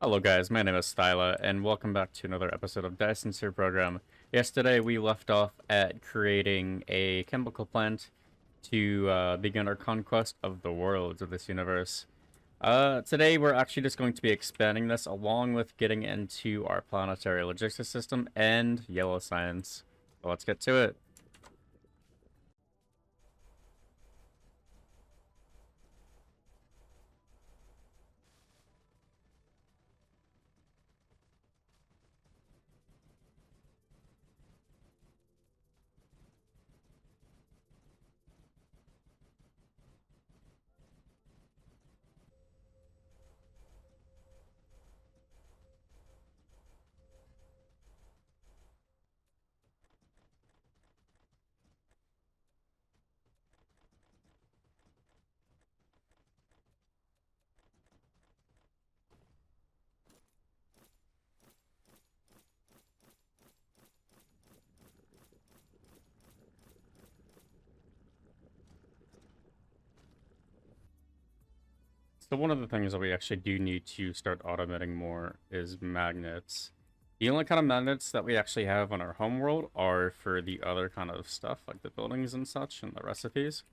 Hello guys, my name is Thyla, and welcome back to another episode of Dyson's here program. Yesterday we left off at creating a chemical plant to begin our conquest of the worlds of this universe. Today we're actually just going to be expanding this along with getting into our planetary logistics system and yellow science. So let's get to it. So one of the things that we actually do need to start automating more is magnets. The only kind of magnets that we actually have on our home world are for the other kind of stuff, like the buildings and such, and the recipes.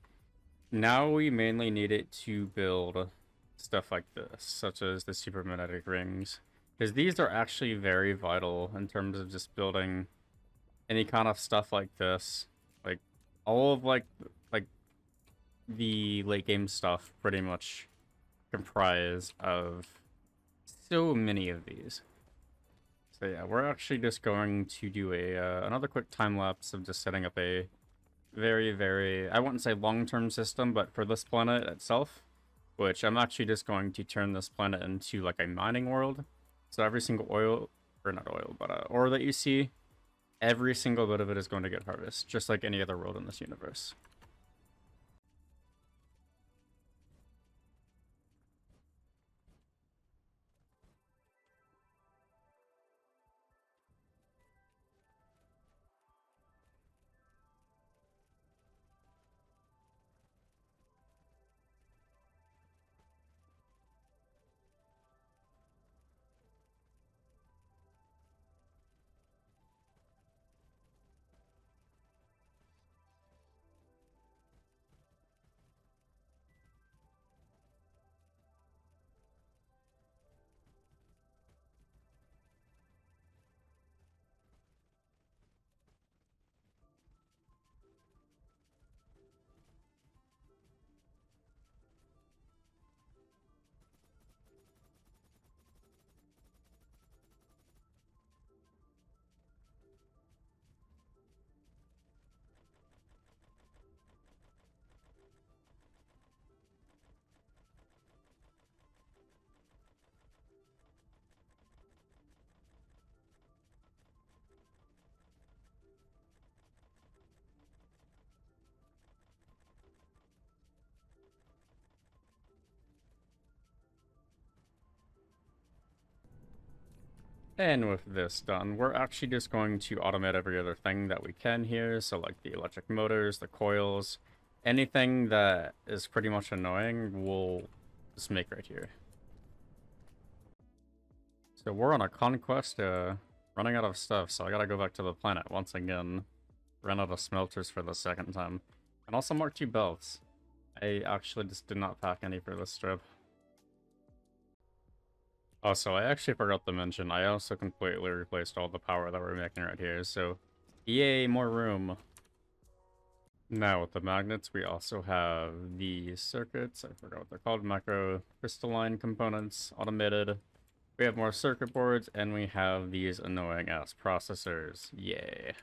Now we mainly need it to build stuff like this, such as the supermagnetic rings. Because these are actually very vital in terms of just building any kind of stuff like this. Like, all of, like the late game stuff pretty much comprise of so many of these. So yeah, we're actually just going to do a another quick time lapse of just setting up a very, I wouldn't say long-term system, but for this planet itself, which I'm actually just going to turn this planet into like a mining world. So every single oil, or not oil, but ore that you see, every single bit of it is going to get harvested, just like any other world in this universe. And with this done, we're actually just going to automate every other thing that we can here. So like the electric motors, the coils, anything that is pretty much annoying, we'll just make right here. So we're on a conquest, running out of stuff, so I gotta go back to the planet once again. Run out of smelters for the second time. And also Mark 2 belts. I actually just did not pack any for this trip. Also, I actually forgot to mention, I also completely replaced all the power that we're making right here, so yay, more room. Now with the magnets, we also have the circuits, I forgot what they're called, micro crystalline components, automated. We have more circuit boards, and we have these annoying ass processors. Yay.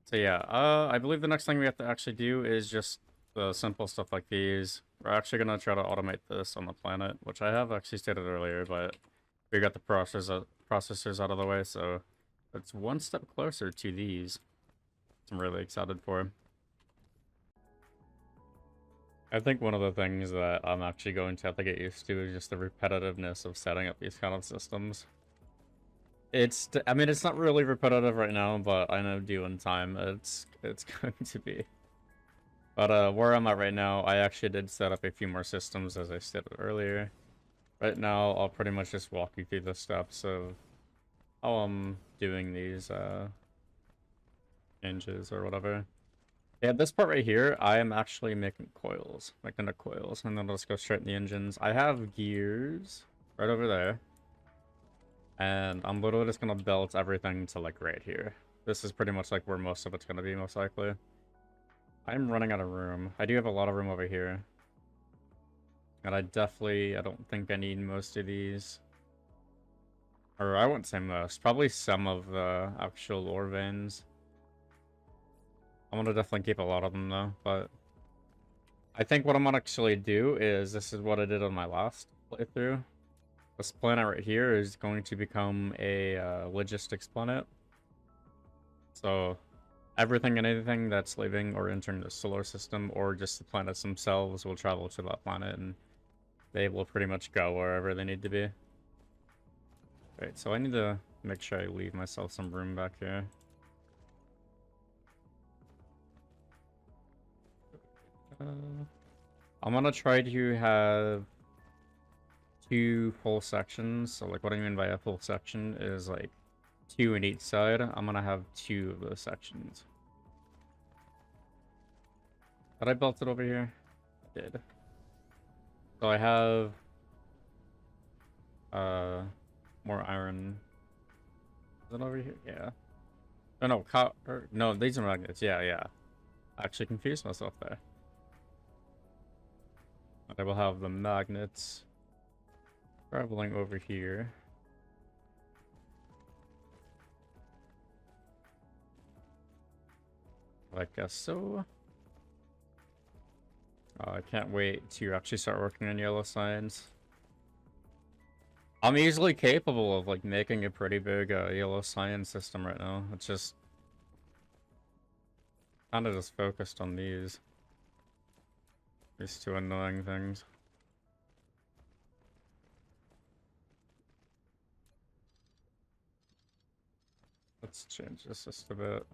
So yeah, I believe the next thing we have to actually do is just the simple stuff like these. We're actually gonna try to automate this on the planet, which I have actually stated earlier, but we got the processors out of the way, so it's one step closer to these. I'm really excited for. I think one of the things that I'm actually going to have to get used to is just the repetitiveness of setting up these kind of systems. I mean, it's not really repetitive right now, but I know due in time, it's going to be. But where I'm at right now, I actually did set up a few more systems, as I stated earlier. right now I'll pretty much just walk you through the steps of how I'm doing these changes or whatever. Yeah, this part right here, I am actually making coils, magnetic coils, and then let's go straight in the engines. I have gears right over there, and I'm literally just gonna belt everything to like right here. This is pretty much like where most of it's gonna be, most likely. I'm running out of room. I do have a lot of room over here. And I don't think I need most of these. Or I wouldn't say most, probably some of the actual ore veins. I'm gonna definitely keep a lot of them though, but I think what I'm gonna actually do is, this is what I did on my last playthrough. This planet right here is going to become a logistics planet. So everything and anything that's leaving or entering the solar system, or just the planets themselves, will travel to that planet, and they will pretty much go wherever they need to be. Right, so I need to make sure I leave myself some room back here. I'm gonna try to have 2 full sections. So like what I mean by a full section is like 2 in each side. I'm gonna have 2 of those sections. Did I built it over here? I did. So I have more iron. Is it over here? Yeah. Oh no, copper. No, these are magnets. Yeah, yeah. I actually confused myself there. I will have the magnets traveling over here. I guess so. I can't wait to actually start working on yellow signs. I'm easily capable of like making a pretty big yellow cyan system right now. It's just kind of just focused on these 2 annoying things. Let's change this just a bit.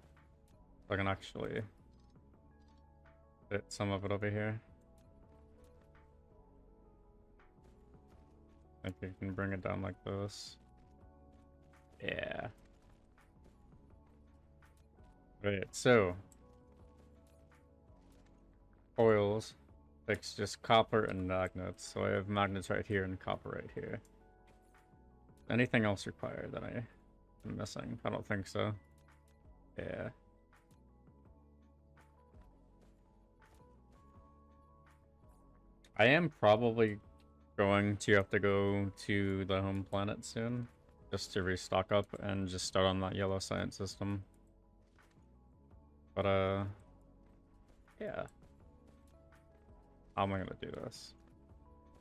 I can actually fit some of it over here. I think you can bring it down like this. Yeah. Right, so coils fix just copper and magnets. So I have magnets right here and copper right here. Anything else required that I am missing? I don't think so. Yeah. I am probably going to have to go to the home planet soon, just to restock up and just start on that yellow science system. But yeah. How am I gonna do this?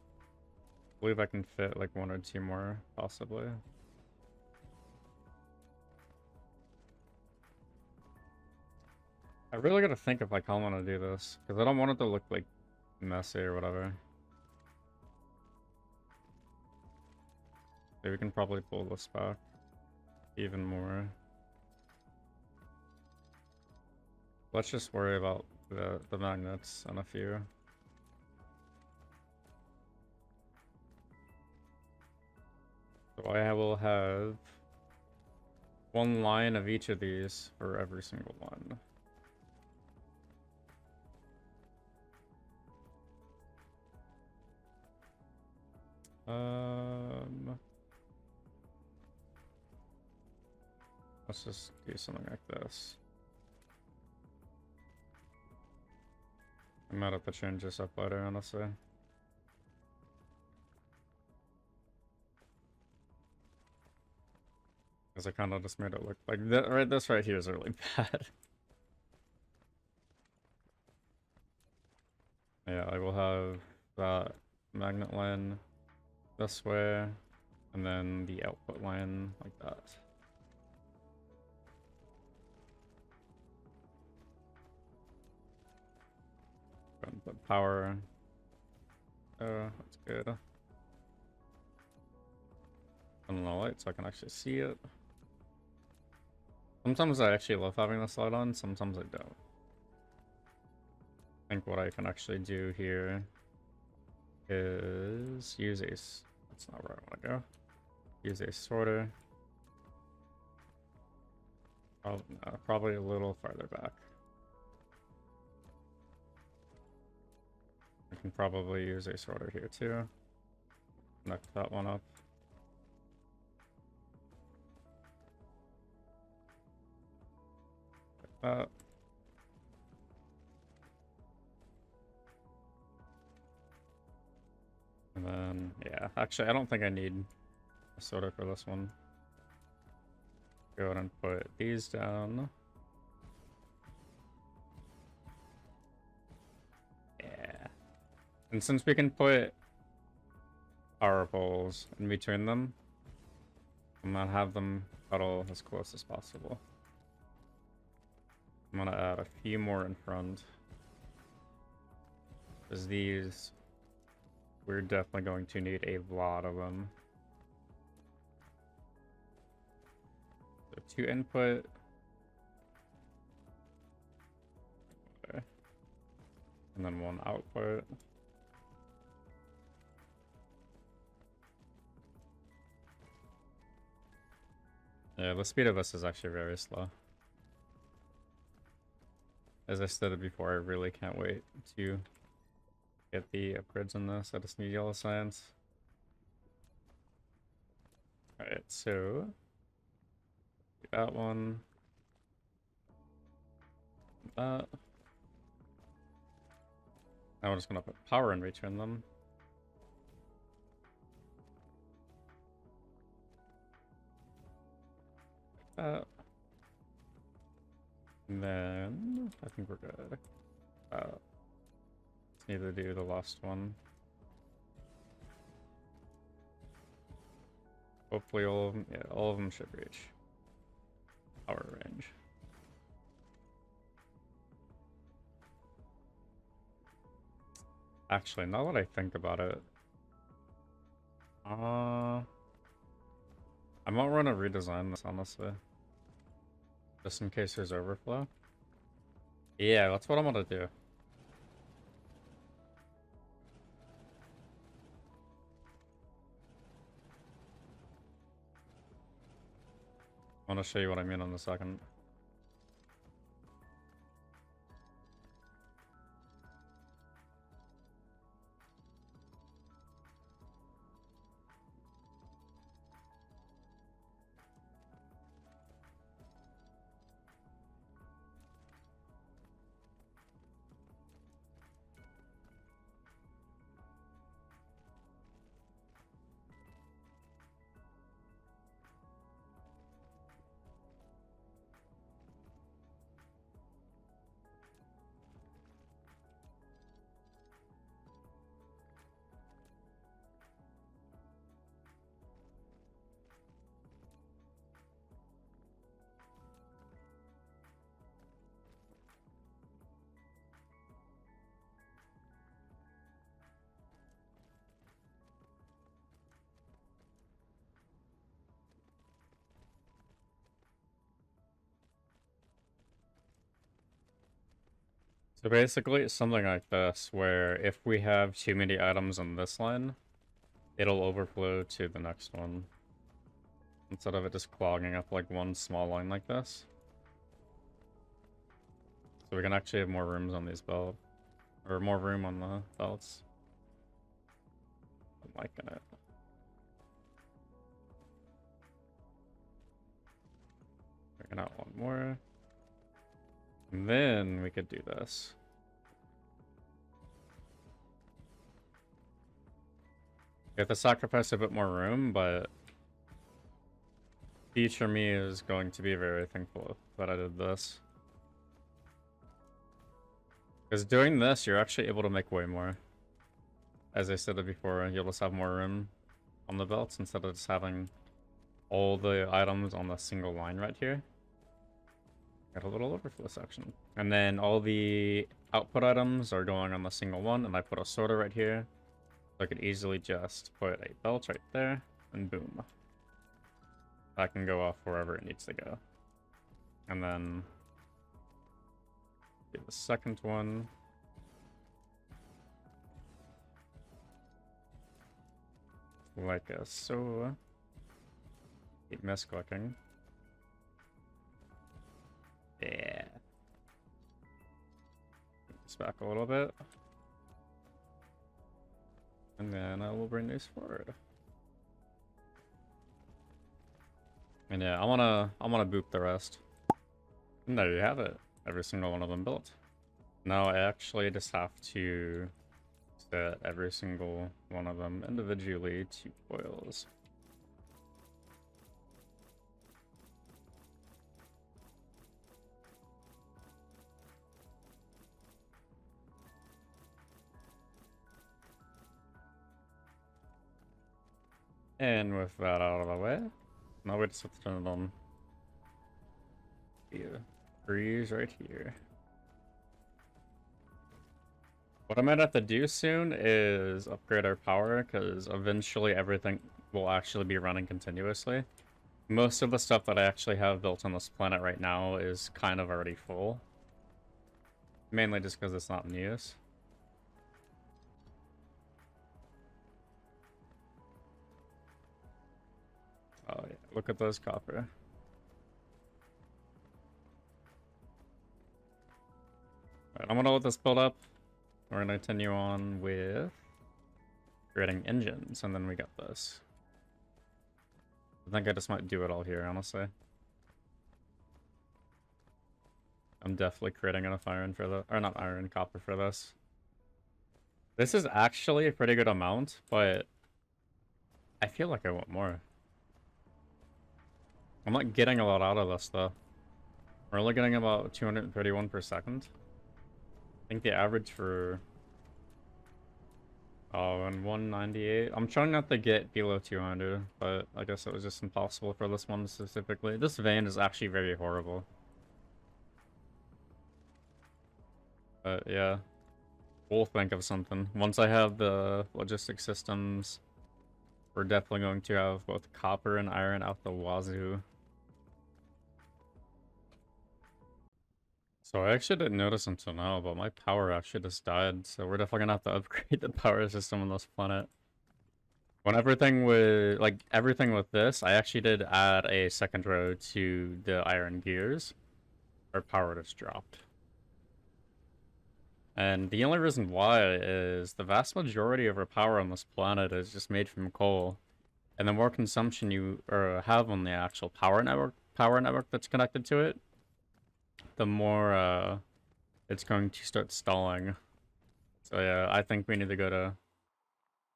I believe I can fit like 1 or 2 more, possibly. I really gotta think of like how I'm gonna do this, because I don't want it to look like messy or whatever. So we can probably pull this back even more. Let's just worry about the magnets and a few. So I will have 1 line of each of these for every single one. Let's just do something like this. I might have to change this up later, honestly. Because I kind of just made it look like that. Right, this right here is really bad. Yeah, I will have that magnet line this way, and then the output line like that. And put power. That's good. On the light so I can actually see it. Sometimes I actually love having this light on, sometimes I don't. I think what I can actually do here is use a That's not where I want to go. Use a sorter. Oh, no, probably a little farther back. I can probably use a sorter here too. Connect that one up. Like that. And then, yeah, actually, I don't think I need a sorter for this one. Go ahead and put these down. Yeah. And since we can put power poles in between them, I'm gonna have them cuddle as close as possible. I'm gonna add a few more in front. Because these, we're definitely going to need a lot of them. So 2 input. Okay. And then 1 output. Yeah, the speed of this is actually very slow. As I stated before, I really can't wait to get the upgrades on this. I just need yellow science. Alright, so that one. That. Now we're just gonna put power in between them. Like that. And then I think we're good. Just need to do the last one. Hopefully all of them, yeah, all of them should reach power range. Actually, now that I think about it, I might want to redesign this, honestly. Just in case there's overflow. Yeah, that's what I'm gonna do. I want to show you what I mean in a second. So basically, it's something like this, where if we have too many items on this line, it'll overflow to the next one. Instead of it just clogging up like one small line like this. So we can actually have more rooms on these belts. Or more room on the belts. I'm liking it. Bringing out one more. And then we could do this. We have to sacrifice a bit more room, but future me is going to be very thankful that I did this. Because doing this, you're actually able to make way more. As I said it before, you'll just have more room on the belts instead of just having all the items on a single line right here. Got a little overflow section. And then all the output items are going on the single one, and I put a sorter right here. So I could easily just put a belt right there, and boom. That can go off wherever it needs to go. And then do the second one. like so. Keep misclicking. Yeah. This back a little bit. And then I will bring these forward. And yeah, I wanna boop the rest. And there you have it. Every single one of them built. Now I actually just have to set every single one of them individually to coils. And with that out of the way, now we just have to turn it on. Yeah, freeze right here. What I might have to do soon is upgrade our power, because eventually everything will actually be running continuously. Most of the stuff that I actually have built on this planet right now is kind of already full. Mainly just because it's not in use. Oh yeah, look at those copper. Alright, I'm gonna let this build up. We're gonna continue on with creating engines, and then we got this. I think I just might do it all here, honestly. I'm definitely creating enough iron for the, or not iron, copper for this. This is actually a pretty good amount, but I feel like I want more. I'm not getting a lot out of this though. We're only getting about 231 per second. I think the average for... Oh, and 198. I'm trying not to get below 200, but I guess it was just impossible for this one specifically. This vein is actually very horrible. But yeah, we'll think of something. Once I have the logistic systems, we're definitely going to have both copper and iron out the wazoo. So I actually didn't notice until now, but my power actually just died, so we're definitely gonna have to upgrade the power system on this planet. When everything with, like, everything with this, I actually did add a second row to the iron gears. Our power just dropped. And the only reason why is the vast majority of our power on this planet is just made from coal. And the more consumption you have on the actual power network that's connected to it, the more it's going to start stalling. So yeah, I think we need to go to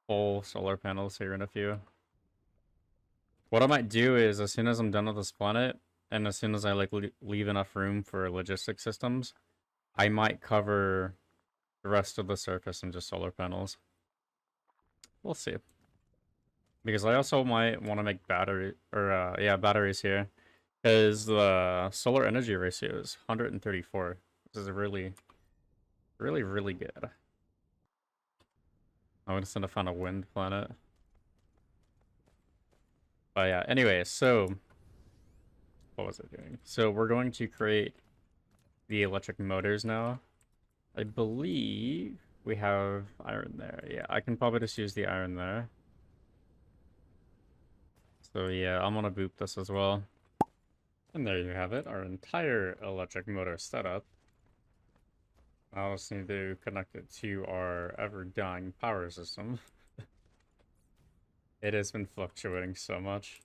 full solar panels here in a few. What I might do is, as soon as I'm done with this planet, and as soon as I like leave enough room for logistic systems, I might cover the rest of the surface in just solar panels. We'll see. Because I also might want to make batteries here. Because the solar energy ratio is 134. This is really, really, really good. I'm just gonna find a wind planet. But yeah, anyway, so what was I doing? So we're going to create the electric motors now. I believe we have iron there. Yeah, I can probably just use the iron there. So yeah, I'm gonna boop this as well. And there you have it, our entire electric motor setup. I just need to connect it to our ever-dying power system. It has been fluctuating so much.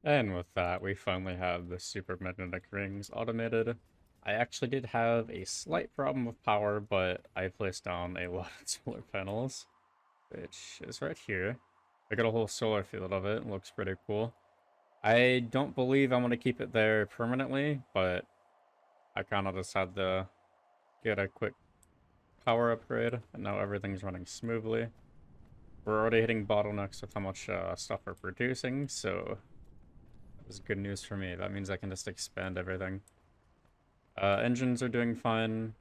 And with that, we finally have the super magnetic rings automated. I actually did have a slight problem with power, but I placed down a lot of solar panels, which is right here. I got a whole solar field of it. It looks pretty cool. I don't believe I'm going to keep it there permanently, but I kind of just had to get a quick power upgrade, and now everything's running smoothly. We're already hitting bottlenecks with how much stuff we're producing, so that's good news for me. That means I can just expand everything. Engines are doing fine.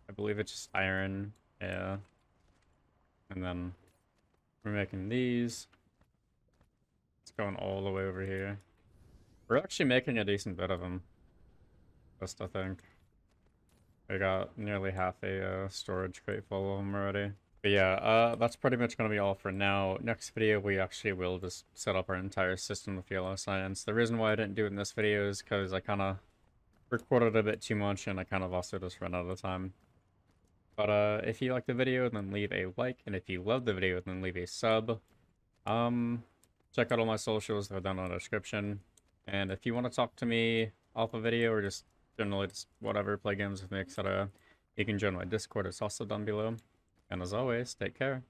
I believe it's just iron, yeah. And then we're making these. It's going all the way over here. We're actually making a decent bit of them. Just I think. We got nearly half a storage crate full of them already. But yeah, that's pretty much going to be all for now. Next video, we actually will just set up our entire system of yellow science. The reason why I didn't do it in this video is because I kind of recorded a bit too much, and I kind of also just ran out of time. But if you like the video, then leave a like, and if you love the video, then leave a sub. Um, check out all my socials, they're down in the description. And if you want to talk to me off a video, or just generally just whatever, play games with me, etc., you can join my Discord, it's also down below. And as always, take care.